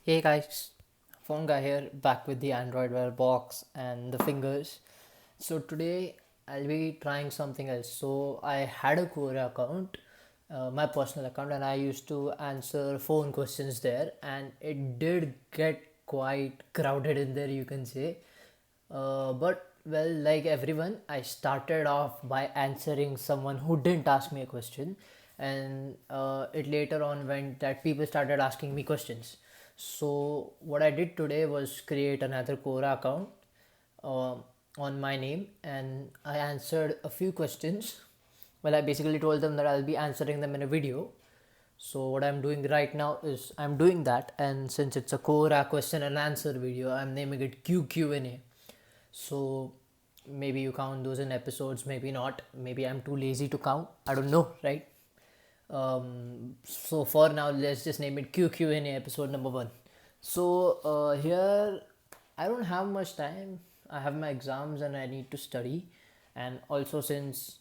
Hey guys, phone guy here, back with the Android Wear box and the fingers. So today I'll be trying something else. So I had a Quora account, my personal account, and I used to answer phone questions there, and it did get quite crowded in there, you can say. But well, like everyone, I started off by answering someone who didn't ask me a question, and it later on went that people started asking me questions. So what I did today was create another Quora account uh, on my name, and I answered a few questions. Well, I basically told them that I'll be answering them in a video. So what I'm doing right now is I'm doing that, and since it's a Quora question and answer video, I'm naming it QQNA. So maybe you count those in episodes, maybe not. Maybe I'm too lazy to count. I don't know, right? So for now, let's just name it QQNA episode number one. So here, I don't have much time. I have my exams and I need to study, and also since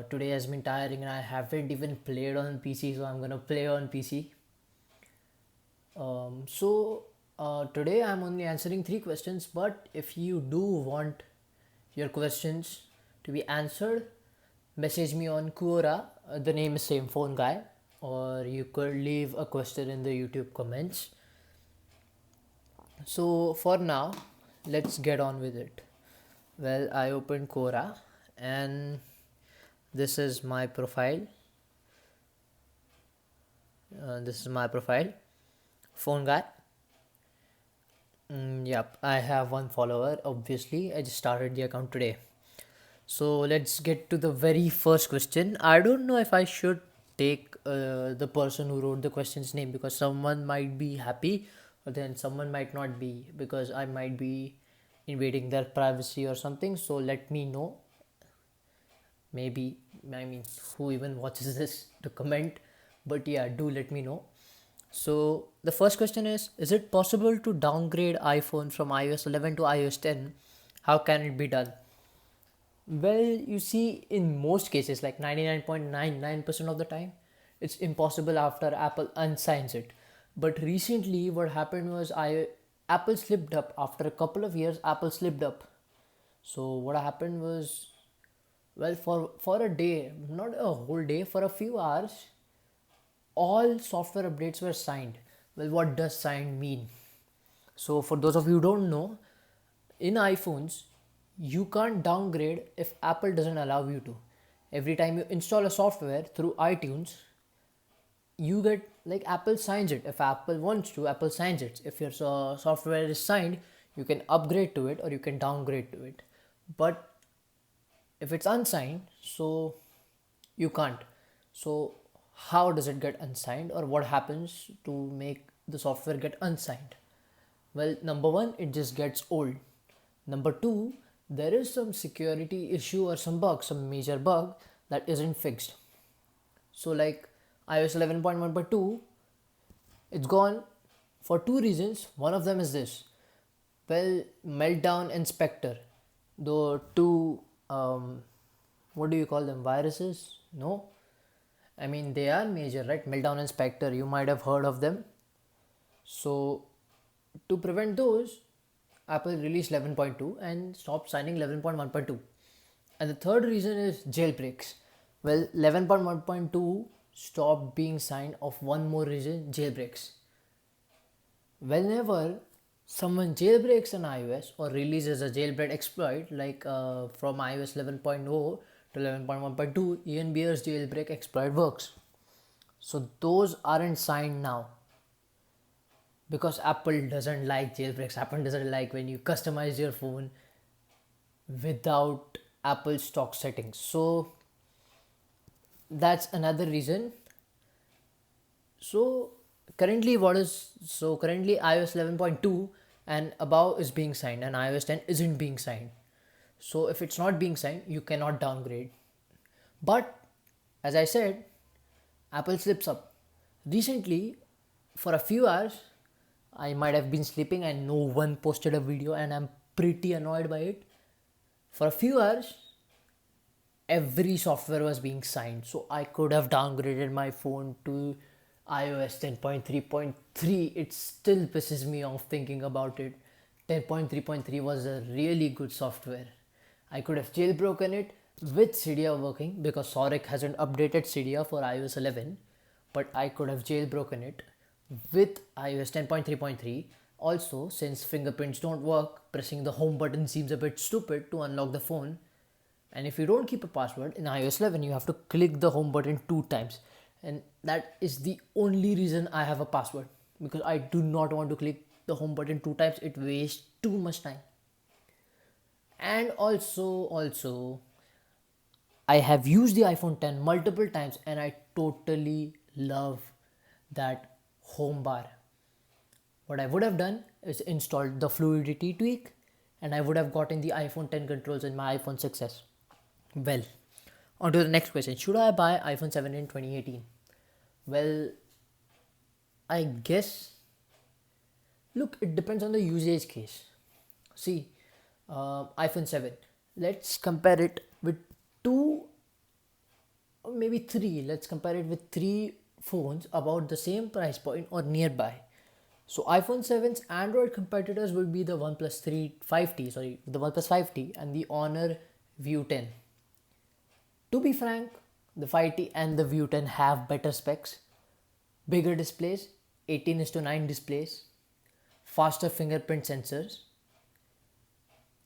today has been tiring and I haven't even played on PC, so I'm gonna play on PC. Today I'm only answering three questions, but if you do want your questions to be answered, message me on Quora. The name is same, phone guy, or you could leave a question in the YouTube comments. So for now, let's get on with it. Well, I opened Quora and this is my profile. This is my profile, phone guy. Yep, I have one follower. Obviously, I just started the account today. So let's get to the very first question. I don't know if I should take the person who wrote the question's name, because someone might be happy, or then someone might not be, because I might be invading their privacy or something. So let me know. Maybe, I mean, who even watches this to comment, but yeah, do let me know. So the first question is it possible to downgrade iPhone from iOS 11 to iOS 10? How can it be done? Well, you see, in most cases, like 99.99% of the time, it's impossible after Apple unsigns it. But recently, what happened was Apple slipped up. After a couple of years, Apple slipped up. So what happened was, well, for a day, not a whole day, for a few hours, all software updates were signed. Well, what does signed mean? So for those of you who don't know, in iPhones, you can't downgrade if Apple doesn't allow you to. Every time you install a software through iTunes, you get, like, Apple signs it. If Apple wants to, Apple signs it. If your software is signed, you can upgrade to it or you can downgrade to it. But if it's unsigned, so you can't. So how does it get unsigned, or what happens to make the software get unsigned? Well, number one, it just gets old. Number two, there is some security issue or some bug, some major bug that isn't fixed. So like iOS 11.1.2, it's gone for two reasons. One of them is this. Well, Meltdown Inspector, the two, what do you call them, viruses? No, I mean, they are major, right? Meltdown Inspector, you might have heard of them. So to prevent those, Apple released 11.2 and stopped signing 11.1.2. And the third reason is jailbreaks. Well, 11.1.2 stopped being signed of one more reason, jailbreaks. Whenever someone jailbreaks an iOS or releases a jailbreak exploit, like from iOS 11.0 to 11.1.2, Ian Beer's jailbreak exploit works. So those aren't signed now, because Apple doesn't like jailbreaks. Apple doesn't like when you customize your phone without Apple stock settings. So that's another reason. So currently iOS 11.2 and above is being signed, and iOS 10 isn't being signed. So if it's not being signed, you cannot downgrade. But as I said, Apple slips up. Recently, for a few hours, I might have been sleeping and no one posted a video, and I'm pretty annoyed by it. For a few hours, every software was being signed, so I could have downgraded my phone to iOS 10.3.3, it still pisses me off thinking about it. 10.3.3 was a really good software. I could have jailbroken it with Cydia working because Soric hasn't updated Cydia for iOS 11, but I could have jailbroken it with iOS 10.3.3. Also, since fingerprints don't work, pressing the home button seems a bit stupid to unlock the phone. And if you don't keep a password in iOS 11, you have to click the home button 2 times. And that is the only reason I have a password, because I do not want to click the home button 2 times. It wastes too much time. And also, I have used the iPhone 10 multiple times and I totally love that home bar. What I would have done is installed the fluidity tweak and I would have gotten the iPhone 10 controls in my iPhone 6s. Well, on to the next question. Should I buy iPhone 7 in 2018? Well, I guess, look, it depends on the usage case. See, iPhone 7. Let's compare it with two, or maybe three. Let's compare it with three phones about the same price point or nearby. So iPhone 7's Android competitors will be the OnePlus 5T, the OnePlus 5T and the Honor View 10. To be frank, the 5T and the View 10 have better specs, bigger displays, 18:9 displays, faster fingerprint sensors,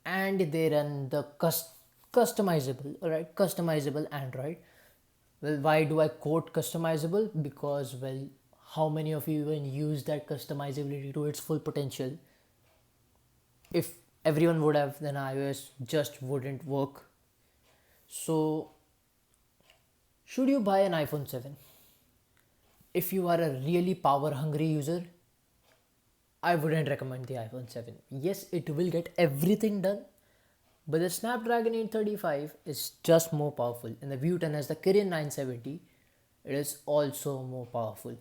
and they run the customizable Android. Well, why do I quote customizable? Because, well, how many of you even use that customizability to its full potential? If everyone would have, then iOS just wouldn't work. So, should you buy an iPhone 7? If you are a really power hungry user, I wouldn't recommend the iPhone 7. Yes, it will get everything done, but the Snapdragon 835 is just more powerful, and the View 10 has the Kirin 970. It is also more powerful.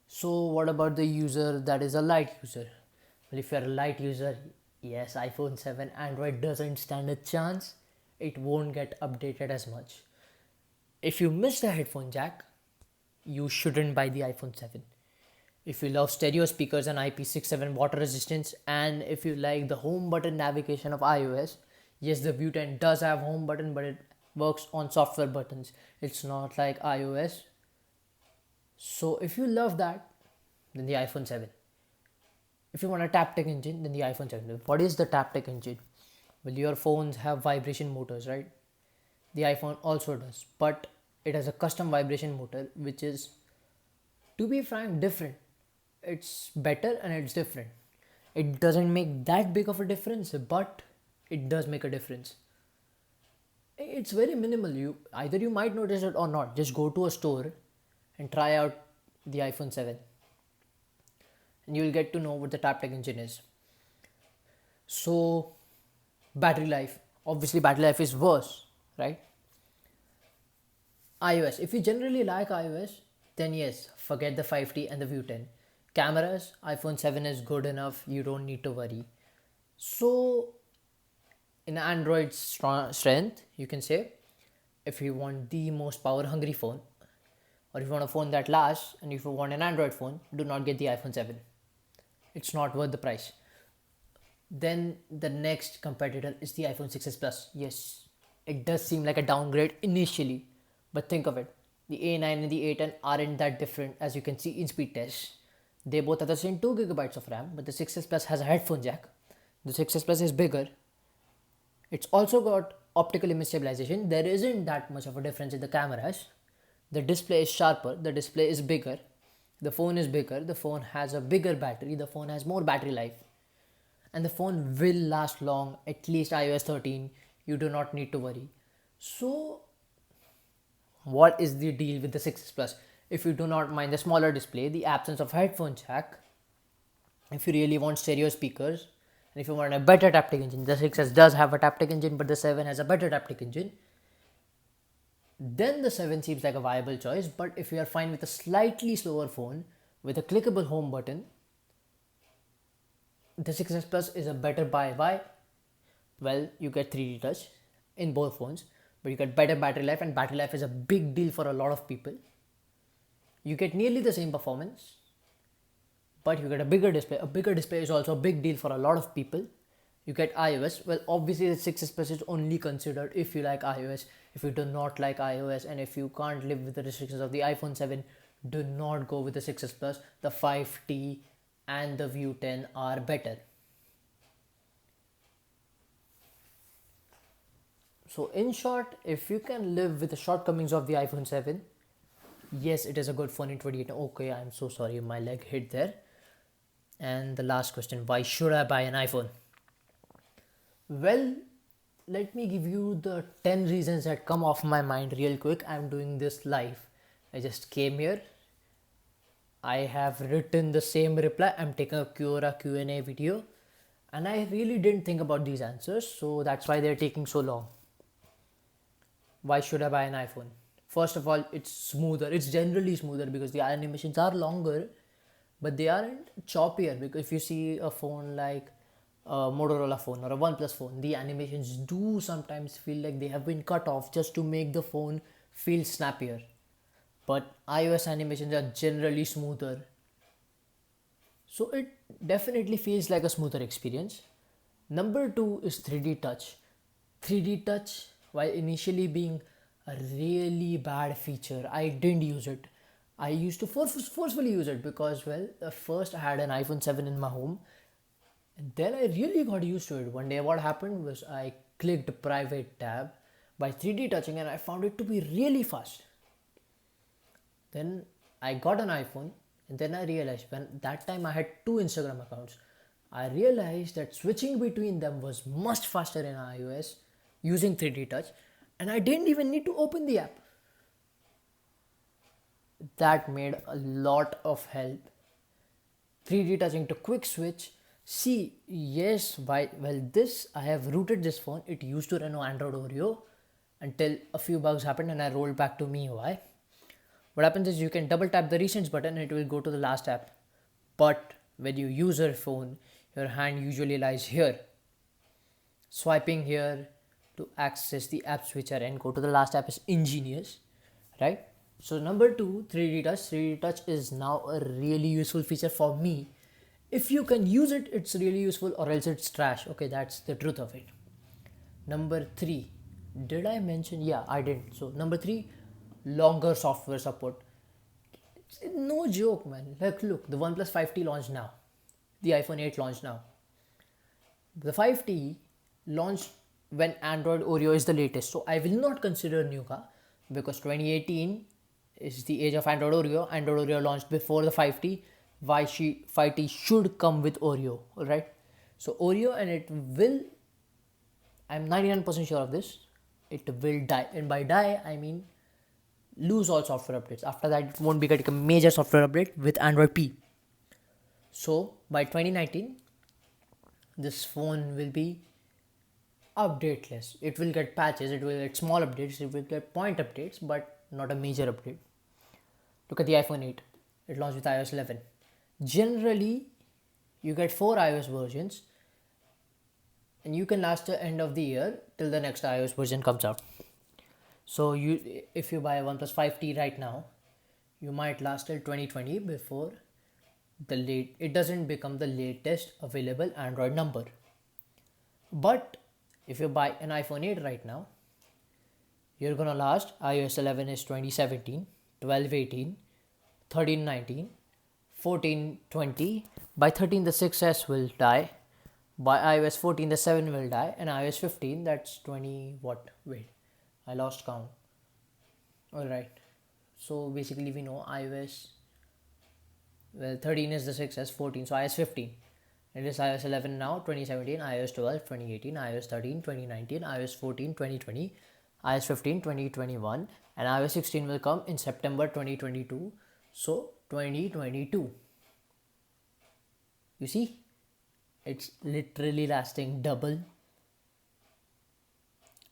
So, what about the user that is a light user? Well, if you're a light user, yes, iPhone 7 Android doesn't stand a chance. It won't get updated as much. If you miss the headphone jack, you shouldn't buy the iPhone 7. If you love stereo speakers and IP67 water resistance, and if you like the home button navigation of iOS, yes, the View 10 does have home button, but it works on software buttons. It's not like iOS. So if you love that, then the iPhone 7. If you want a taptic engine, then the iPhone 7. What is the taptic engine? Well, your phones have vibration motors, right? The iPhone also does, but it has a custom vibration motor, which is, to be frank, different. It's better and it's different. It doesn't make that big of a difference, but it does make a difference. It's very minimal. You might notice it or not. Just go to a store and try out the iPhone 7 and you'll get to know what the taptic engine is. So, battery life. Obviously, battery life is worse, right? iOS. If you generally like iOS, then yes, forget the 5T and the View 10. Cameras, iPhone 7 is good enough. You don't need to worry. So, in Android's strength, you can say, if you want the most power hungry phone, or if you want a phone that lasts, and if you want an Android phone, do not get the iPhone 7. It's not worth the price. Then the next competitor is the iPhone 6s Plus. Yes, it does seem like a downgrade initially, but think of it. The A9 and the A10 aren't that different, as you can see in speed tests. They both have the same 2 GB of RAM, but the 6s Plus has a headphone jack. The 6s Plus is bigger. It's also got optical image stabilization. There isn't that much of a difference in the cameras. The display is sharper, the display is bigger, the phone is bigger, the phone has a bigger battery, the phone has more battery life, and the phone will last long, at least iOS 13. You do not need to worry. So, what is the deal with the 6s Plus? If you do not mind the smaller display, the absence of headphone jack, if you really want stereo speakers, and if you want a better taptic engine, the 6s does have a taptic engine, but the 7 has a better taptic engine, then the 7 seems like a viable choice. But if you are fine with a slightly slower phone with a clickable home button, the 6s Plus is a better buy. Why? Well, you get 3D touch in both phones, but you get better battery life, and battery life is a big deal for a lot of people. You get nearly the same performance, but you get a bigger display. A bigger display is also a big deal for a lot of people. You get iOS. Well, obviously the 6s Plus is only considered if you like iOS. If you do not like iOS and if you can't live with the restrictions of the iPhone 7, do not go with the 6s Plus. The 5T and the View 10 are better. So in short, if you can live with the shortcomings of the iPhone 7, yes, it is a good phone in 2018. Okay, I'm so sorry, my leg hit there. And the last question, why should I buy an iPhone? Well, let me give you the 10 reasons that come off my mind real quick. I'm doing this live. I just came here. I have written the same reply. I'm taking a quora Q&A video. And I really didn't think about these answers. So that's why they're taking so long. Why should I buy an iPhone? First of all, it's smoother. It's generally smoother because the animations are longer, but they aren't choppier. Because if you see a phone like a Motorola phone or a OnePlus phone, the animations do sometimes feel like they have been cut off just to make the phone feel snappier. But iOS animations are generally smoother. So it definitely feels like a smoother experience. Number two is 3D touch. 3D touch, while initially being a really bad feature, I didn't use it. I used to forcefully use it because, well, first I had an iPhone 7 in my home and then I really got used to it. One day, what happened was I clicked private tab by 3D touching and I found it to be really fast. Then I got an iPhone and then I realized when that time I had two Instagram accounts. I realized that switching between them was much faster in iOS using 3D touch and I didn't even need to open the app. That made a lot of help. 3D touching to quick switch. See, yes, this I have rooted this phone. It used to run on Android Oreo until a few bugs happened and I rolled back to MIUI. What happens is you can double tap the recents button and it will go to the last app. But when you use your phone, your hand usually lies here. Swiping here to access the app switcher and go to the last app is ingenious, right? So number two, 3D touch. 3D touch is now a really useful feature for me. If you can use it, it's really useful, or else it's trash. Okay, that's the truth of it. Number three, did I mention? Yeah, I didn't. So number three, longer software support. No joke, man. Like, look, the OnePlus 5T launched now. The iPhone 8 launched now. The 5T launched when Android Oreo is the latest. So I will not consider Nuka because 2018 is the age of Android Oreo. Android Oreo launched before the 5T. 5T should come with Oreo, alright? So Oreo, and it will, I'm 99% sure of this, it will die. And by die, I mean lose all software updates. After that, it won't be getting a major software update with Android P. So by 2019, this phone will be updateless. It will get patches, it will get small updates, it will get point updates, but not a major update. Look at the iPhone 8. It launched with iOS 11. Generally, you get 4 iOS versions and you can last the end of the year till the next iOS version comes out. So if you buy a OnePlus 5T right now, you might last till 2020 before it doesn't become the latest available Android number. But if you buy an iPhone 8 right now, you're gonna last. iOS 11 is 2017, 12 18, 13 19, 14 20. By 13 the 6S will die. By iOS 14 the 7 will die, and iOS 15, that's 20 what? Wait, I lost count. Alright, so basically we know iOS, well, 13 is the 6S, 14, so iOS 15. It is iOS 11 now, 2017, iOS 12, 2018, iOS 13, 2019, iOS 14, 2020, iOS 15, 2021, and iOS 16 will come in September 2022. So 2022. You see, it's literally lasting double.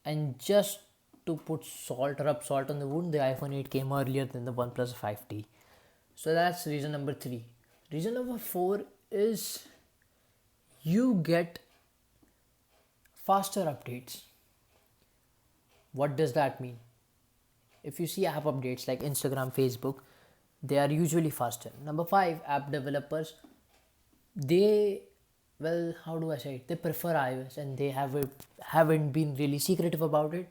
And just to rub salt on the wound, the iPhone 8 came earlier than the OnePlus 5T. So that's reason number 3. Reason number 4 is you get faster updates. What does that mean? If you see app updates like Instagram, Facebook, they are usually faster. Number 5, app developers, they, well, how do I say it, they prefer iOS, and they haven't been really secretive about it.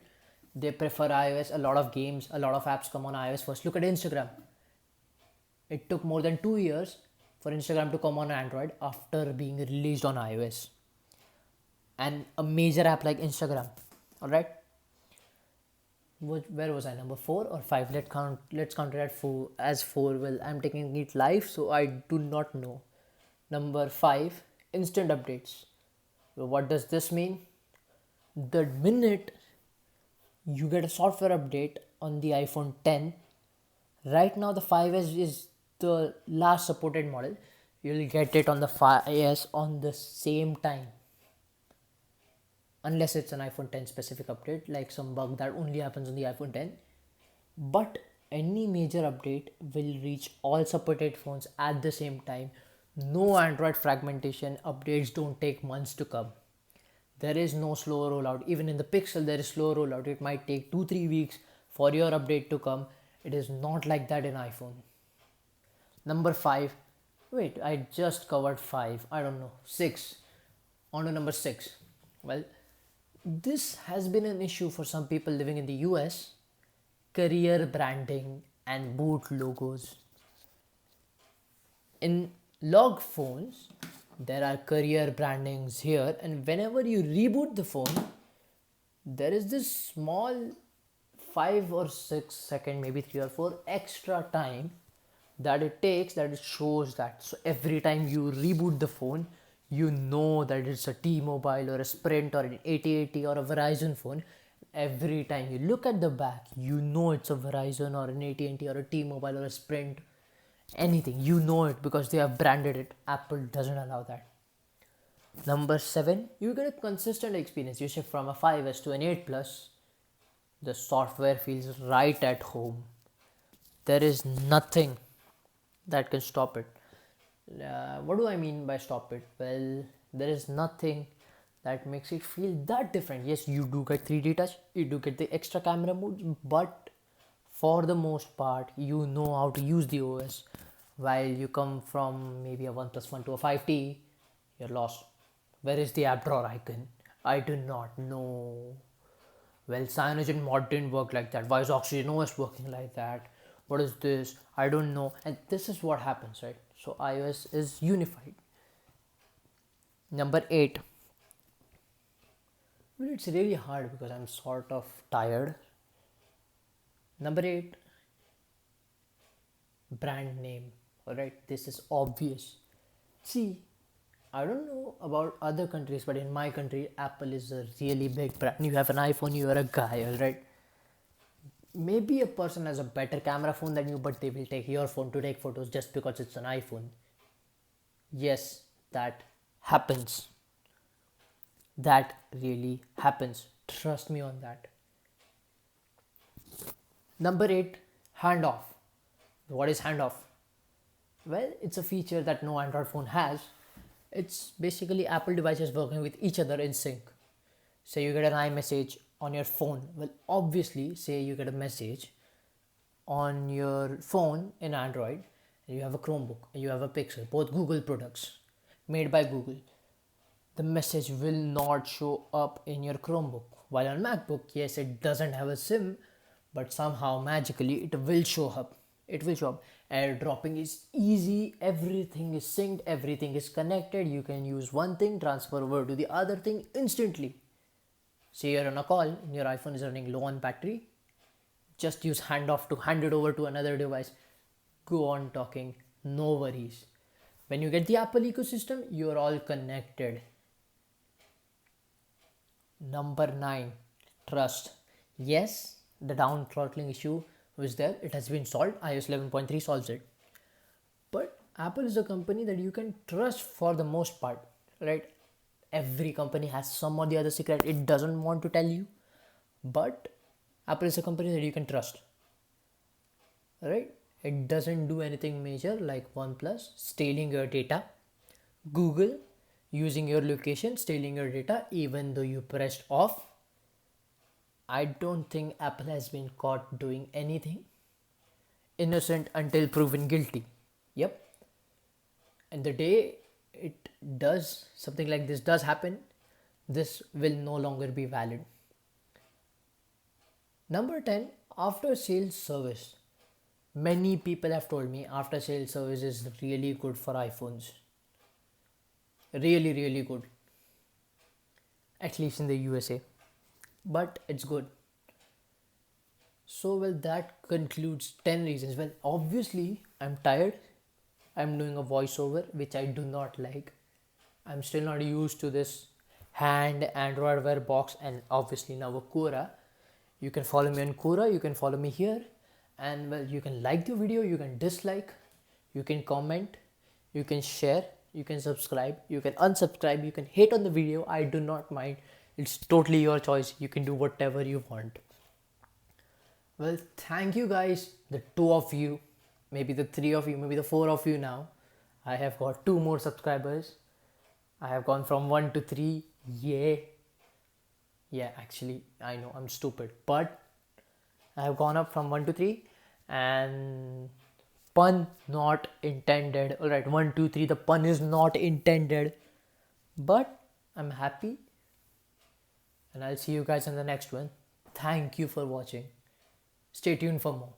They prefer iOS. A lot of games, a lot of apps come on iOS first. Look at Instagram. It took more than 2 years for Instagram to come on Android after being released on iOS. And a major app like Instagram, all right. Where was I? Number 4 or 5? Let's count it at four as four. Well, I'm taking it live, so I do not know. Number 5, instant updates. Well, what does this mean? The minute you get a software update on the iPhone 10, right now the 5S is the last supported model. You'll get it on the 5S on the same time, unless it's an iPhone 10 specific update, like some bug that only happens on the iPhone 10. But any major update will reach all supported phones at the same time. No Android fragmentation. Updates don't take months to come. There is no slow rollout. Even in the Pixel, there is slow rollout. It might take 2-3 weeks for your update to come. It is not like that in iPhone. Number 5. Wait, I just covered 5. I don't know. 6. On to number 6. Well, this has been an issue for some people living in the US. Career branding and boot logos. In log phones, there are career brandings here, and whenever you reboot the phone, there is this small 5 or 6 second, maybe 3 or 4 extra time that it takes, that it shows that. So every time you reboot the phone, you know that it's a T-Mobile or a Sprint or an AT&T or a Verizon phone. Every time you look at the back, you know it's a Verizon or an AT&T or a T-Mobile or a Sprint. Anything, you know it because they have branded it. Apple doesn't allow that. Number 7, you get a consistent experience. You shift from a 5S to an 8 Plus. The software feels right at home. There is nothing that can stop it. What do I mean by stop it? Well, there is nothing that makes it feel that different. Yes, you do get 3D touch, you do get the extra camera modes, but for the most part, you know how to use the OS. While you come from maybe a OnePlus One to a 5T, you're lost. Where is the app drawer icon? I do not know. Well, Cyanogen mod didn't work like that. Why is Oxygen OS working like that? What is this? I don't know. And this is what happens, right? So iOS is unified. Number 8. Well, it's really hard because I'm sort of tired. Number 8, brand name. Alright, this is obvious. See, I don't know about other countries, but in my country, Apple is a really big brand. You have an iPhone, you are a guy, alright? Maybe a person has a better camera phone than you, but they will take your phone to take photos just because it's an iPhone. Yes, that happens. That really happens. Trust me on that. Number 8, handoff. What is handoff? Well, it's a feature that no Android phone has. It's basically Apple devices working with each other in sync. Say you get an iMessage on your phone. Well, obviously, say you get a message on your phone in Android, and you have a Chromebook, and you have a Pixel, both Google products made by Google. The message will not show up in your Chromebook. While on MacBook, yes, it doesn't have a SIM, but somehow magically it will show up. It will show up. Airdropping is easy. Everything is synced. Everything is connected. You can use one thing, transfer over to the other thing instantly. Say you're on a call and your iPhone is running low on battery. Just use handoff to hand it over to another device. Go on talking. No worries. When you get the Apple ecosystem, you're all connected. Number 9, trust. Yes, the down throttling issue was there. It has been solved. iOS 11.3 solves it. But Apple is a company that you can trust for the most part, right? Every company has some or the other secret it doesn't want to tell you, but Apple is a company that you can trust, right? It doesn't do anything major like OnePlus stealing your data, Google using your location, stealing your data even though you pressed off. I don't think Apple has been caught doing anything. innocent until proven guilty. Yep. And the day it does, something like this does happen, this will no longer be valid. Number 10, after sales service. Many people have told me after sales service is really good for iPhones. Really, really good. At least in the USA. But it's good. So, well, that concludes 10 reasons. Well, obviously, I'm tired. I'm doing a voiceover, which I do not like. I'm still not used to this hand Android Wear box, and obviously now a Quora. You can follow me on Quora, you can follow me here, and well, you can like the video, you can dislike, you can comment, you can share, you can subscribe, you can unsubscribe, you can hate on the video. I do not mind. It's totally your choice. You can do whatever you want. Well, thank you guys, the two of you, maybe the three of you, maybe the four of you now. I have got two more subscribers. I have gone from 1 to 3. Yeah. Yeah, actually, I know I'm stupid, but I have gone up from 1 to 3, and pun not intended. Alright, 1, 2, 3, the pun is not intended, but I'm happy, and I'll see you guys in the next one. Thank you for watching. Stay tuned for more.